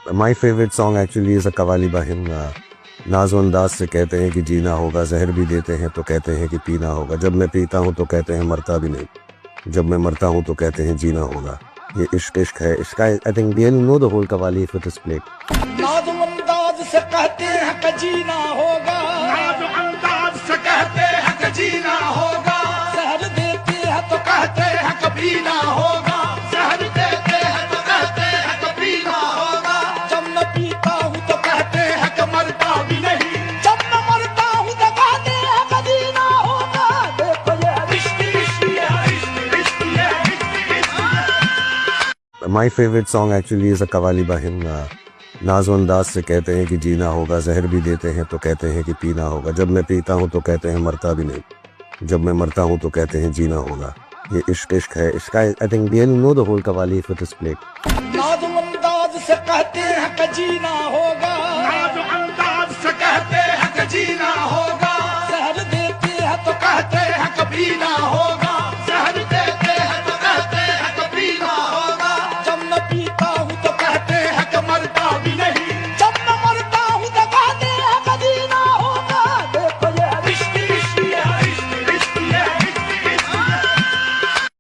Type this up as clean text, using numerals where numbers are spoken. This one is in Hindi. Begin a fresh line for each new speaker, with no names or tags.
My favourite song actually is a qawwali बाहिम। नाज़ो अंदाज से कहते हैं कि जीना होगा, जहर भी देते हैं तो कहते हैं कि पीना होगा। जब मैं पीता हूँ तो कहते हैं मरता भी नहीं, जब मैं मरता हूँ तो कहते हैं जीना होगा। ये इश्क इश्क है, इसका I think we know the whole qawwali if it is played.
नाज़ो अंदाज से कहते हैं कि जीना होगा,
नाज़ो अंदाज से कहते हैं कि जीना होगा,
जहर देते हैं तो
कहते हैं कि पीना होगा, जहर देते हैं तो कहते हैं कि पीना होगा।
जब मैं पीता हूँ तो
कहते हैं कि मरता भी नहीं,
जब मैं मरता हूँ तो कहते हैं कि जीना होगा। देखो ये
इश्क इश्क है, इश्क इश्क है, इश्क इश्क है।
My favourite song actually is a qawwali बाहिम। नाज़ो अंदाज से कहते हैं कि जीना होगा, जहर भी देते हैं तो कहते हैं कि पीना होगा। जब मैं पीता हूँ तो कहते हैं मरता भी नहीं, जब मैं मरता हूँ तो कहते हैं जीना होगा। ये इश्क इश्क है, इसका I think we know the whole qawwali if it is played.
नाज़ो अंदाज से कहते हैं कि जीना होगा,